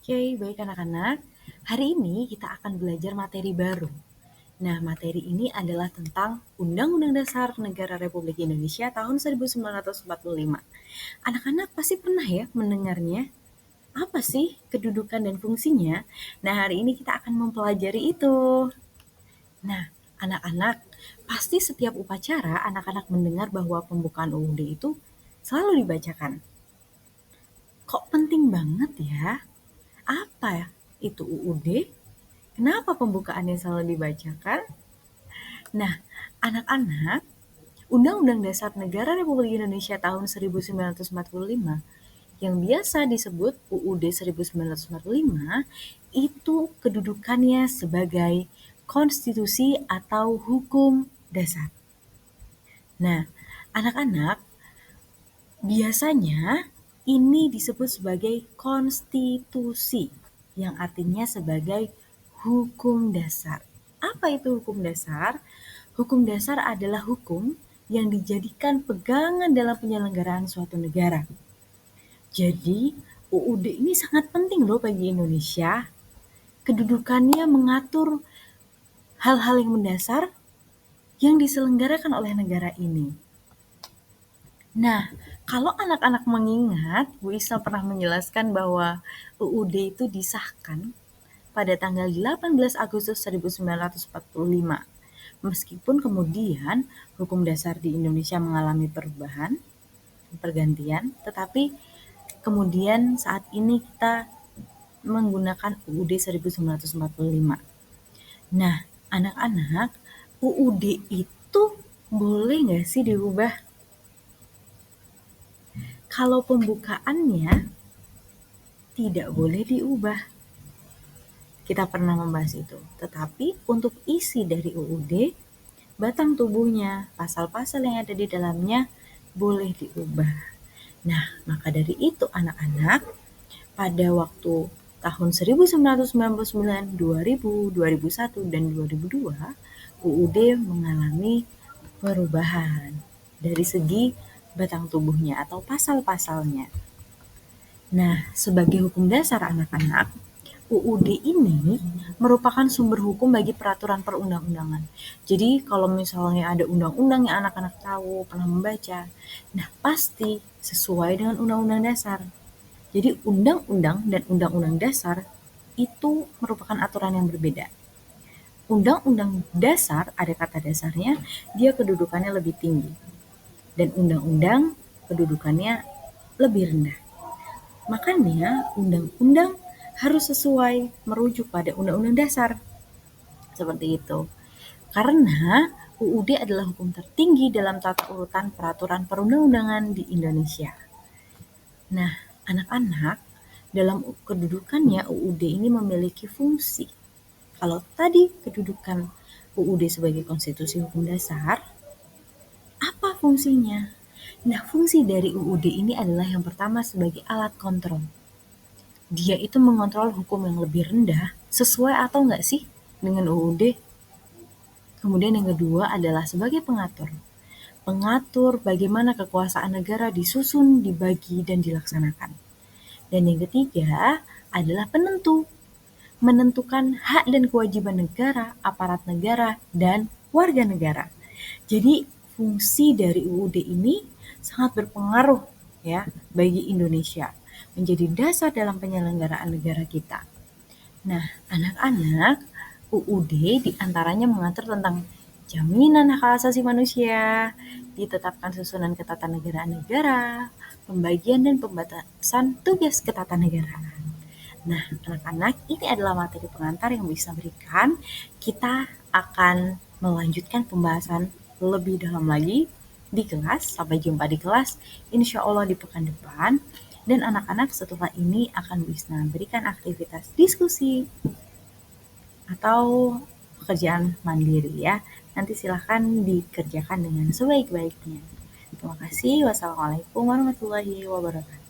Oke, baik anak-anak. Hari ini kita akan belajar materi baru. Nah, materi ini adalah tentang Undang-Undang Dasar Negara Republik Indonesia tahun 1945. Anak-anak pasti pernah ya mendengarnya. Apa sih kedudukan dan fungsinya? Nah, hari ini kita akan mempelajari itu. Nah, anak-anak, pasti setiap upacara anak-anak mendengar bahwa pembukaan UUD itu selalu dibacakan. Kok penting banget ya? Apa ya itu UUD? Kenapa pembukaannya selalu dibacakan? Nah, anak-anak, Undang-Undang Dasar Negara Republik Indonesia tahun 1945 yang biasa disebut UUD 1945 itu kedudukannya sebagai konstitusi atau hukum dasar. Nah, anak-anak, biasanya ini disebut sebagai konstitusi yang artinya sebagai hukum dasar. Apa itu hukum dasar? Hukum dasar adalah hukum yang dijadikan pegangan dalam penyelenggaraan suatu negara. Jadi, UUD ini sangat penting loh bagi Indonesia. Kedudukannya mengatur hal-hal yang mendasar yang diselenggarakan oleh negara ini. Nah, kalau anak-anak mengingat, Bu Isma pernah menjelaskan bahwa UUD itu disahkan pada tanggal 18 Agustus 1945. Meskipun kemudian hukum dasar di Indonesia mengalami perubahan, pergantian, tetapi kemudian saat ini kita menggunakan UUD 1945. Nah, anak-anak, UUD itu boleh nggak sih diubah? Kalau pembukaannya tidak boleh diubah. Kita pernah membahas itu. Tetapi untuk isi dari UUD, batang tubuhnya, pasal-pasal yang ada di dalamnya boleh diubah. Nah, maka dari itu anak-anak, pada waktu tahun 1999, 2000, 2001, dan 2002, UUD mengalami perubahan dari segi batang tubuhnya atau pasal-pasalnya. Nah, sebagai hukum dasar anak-anak, UUD ini merupakan sumber hukum bagi peraturan perundang-undangan. Jadi kalau misalnya ada undang-undang yang anak-anak tahu, pernah membaca, nah pasti sesuai dengan undang-undang dasar. Jadi undang-undang dan undang-undang dasar itu merupakan aturan yang berbeda. Undang-undang dasar, ada kata dasarnya, dia kedudukannya lebih tinggi. Dan undang-undang kedudukannya lebih rendah. Makanya undang-undang harus sesuai merujuk pada undang-undang dasar. Seperti itu. Karena UUD adalah hukum tertinggi dalam tata urutan peraturan perundang-undangan di Indonesia. Nah, anak-anak, dalam kedudukannya UUD ini memiliki fungsi. Kalau tadi kedudukan UUD sebagai konstitusi hukum dasar, apa fungsinya? Nah, fungsi dari UUD ini adalah yang pertama sebagai alat kontrol. Dia itu mengontrol hukum yang lebih rendah sesuai atau enggak sih dengan UUD. Kemudian yang kedua adalah sebagai pengatur. Pengatur bagaimana kekuasaan negara disusun, dibagi, dan dilaksanakan. Dan yang ketiga adalah penentu. Menentukan hak dan kewajiban negara, aparat negara, dan warga negara. Jadi fungsi dari UUD ini sangat berpengaruh ya bagi Indonesia, menjadi dasar dalam penyelenggaraan negara kita. Nah, anak-anak, UUD diantaranya mengatur tentang jaminan hak asasi manusia, ditetapkan susunan ketatanegaraan negara, pembagian dan pembatasan tugas ketatanegaraan. Nah, anak-anak, ini adalah materi pengantar yang bisa berikan. Kita akan melanjutkan pembahasan lebih dalam lagi di kelas. Sampai jumpa di kelas, insya Allah di pekan depan. Dan anak-anak setelah ini akan bisa berikan aktivitas diskusi atau pekerjaan mandiri ya. Nanti silahkan dikerjakan dengan sebaik-baiknya. Terima kasih. Wassalamualaikum warahmatullahi wabarakatuh.